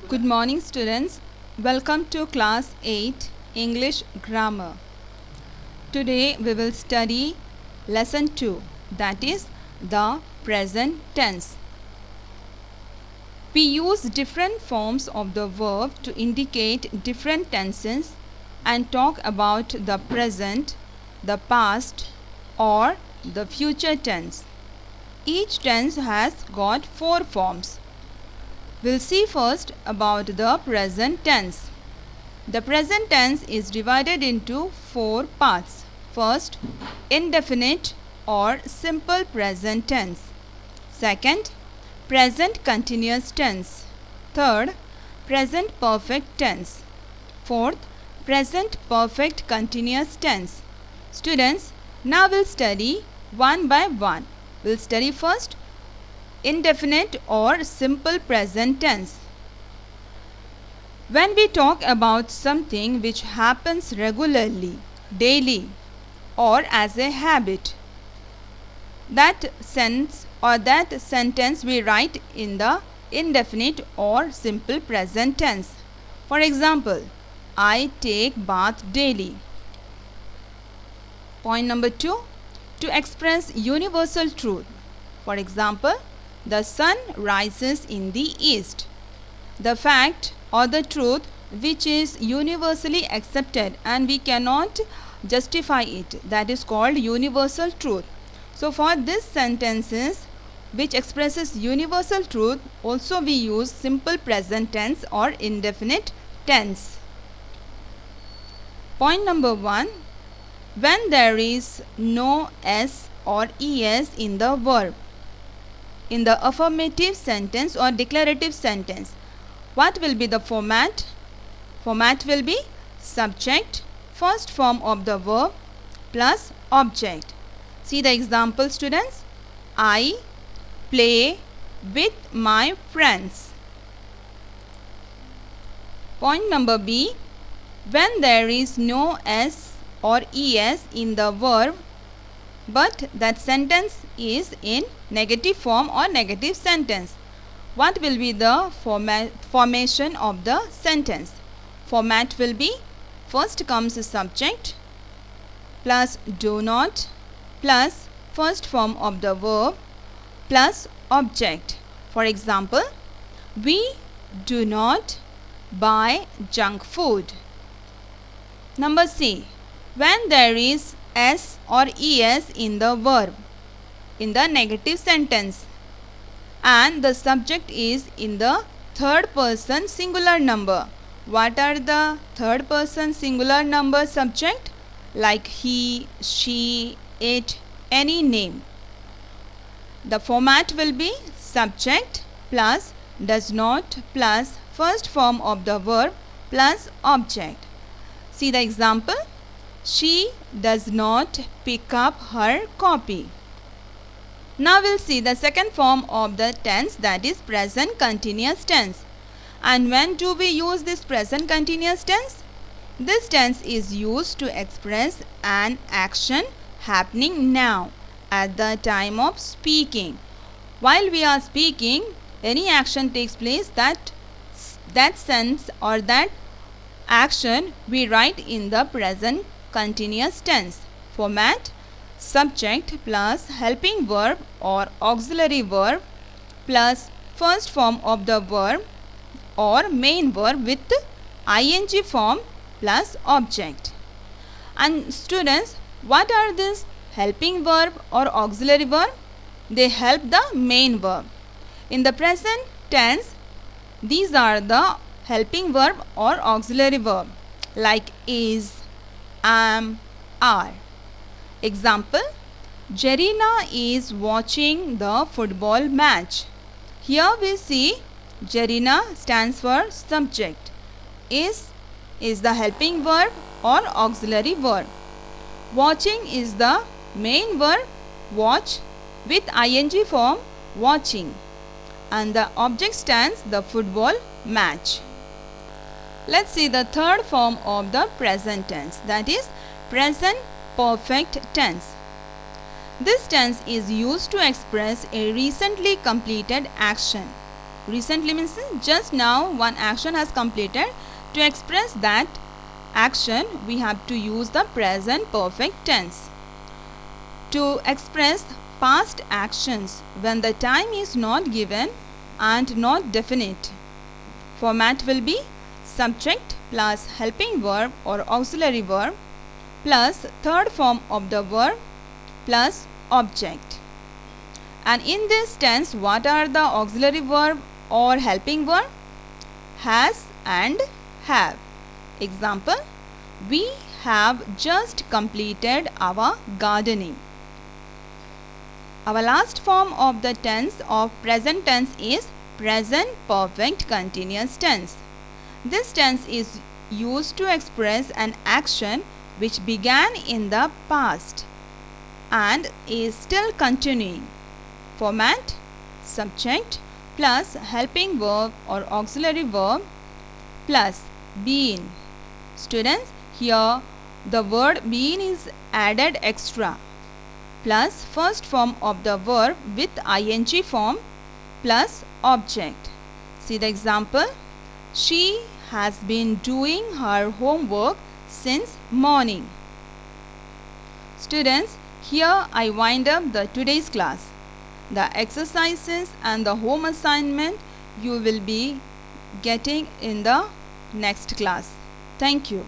Good morning, students. Welcome to class 8 English grammar. Today we will study lesson 2, that is the present tense. We use different forms of the verb to indicate different tenses and talk about the present, the past or the future tense. Each tense has got 4 forms. We'll see first about the present tense. The present tense is divided into 4 parts. First, indefinite or simple present tense. Second, present continuous tense. Third, present perfect tense. Fourth, present perfect continuous tense. Students, now we'll study one by one. We'll study first indefinite or simple present tense. When we talk about something which happens regularly, daily or as a habit, that sense or that sentence we write in the indefinite or simple present tense. For example, I take bath daily. Point number 2, to express universal truth. For example, the sun rises in the east. The fact or the truth which is universally accepted and we cannot justify it, that is called universal truth. So for this sentences which expresses universal truth, also we use simple present tense or indefinite tense. Point number 1, when there is no s or es in the verb, in the affirmative sentence or declarative sentence, what will be the format? Format will be subject, first form of the verb plus object. See the example, students. I play with my friends. Point number B, when there is no s or es in the verb but that sentence is in negative form or negative sentence, what will be the formation of the sentence? Format will be first comes the subject plus do not plus first form of the verb plus object. For example, we do not buy junk food. Number C, when there is s or es in the verb in the negative sentence and the subject is in the third person singular number. What are the third person singular number subject? Like he, she, it, any name. The format will be subject plus does not plus first form of the verb plus object. See the example. She does not pick up her copy. Now we'll see the second form of the tense, that is present continuous tense. And when do we use this present continuous tense? This tense is used to express an action happening now at the time of speaking. While we are speaking, any action takes place, that sense or that action we write in the present continuous tense. Format subject plus helping verb or auxiliary verb plus first form of the verb or main verb with ing form plus object. And students, what are these helping verb or auxiliary verb? They help the main verb. In the present tense, these are the helping verb or auxiliary verb like is, am, are. Example, Jarina is watching the football match. Here we see Jarina stands for subject. Is the helping verb or auxiliary verb. Watching is the main verb, watch, with ing form watching. And the object stands the football match. Let's see the third form of the present tense, that is present perfect tense. This tense is used to express a recently completed action. Recently means just now one action has completed. To express that action, we have to use the present perfect tense. To express past actions when the time is not given and not definite, format will be subject plus helping verb or auxiliary verb plus third form of the verb plus object. And in this tense, what are the auxiliary verb or helping verb? Has and have. Example, we have just completed our gardening. Our last form of the tense of present tense is present perfect continuous tense. This tense is used to express an action which began in the past and is still continuing. Format, subject plus helping verb or auxiliary verb plus been. Students, here the word been is added extra plus first form of the verb with ing form plus object. See the example. She has been doing her homework since morning. Students, here I wind up the today's class. The exercises and the home assignment you will be getting in the next class. Thank you.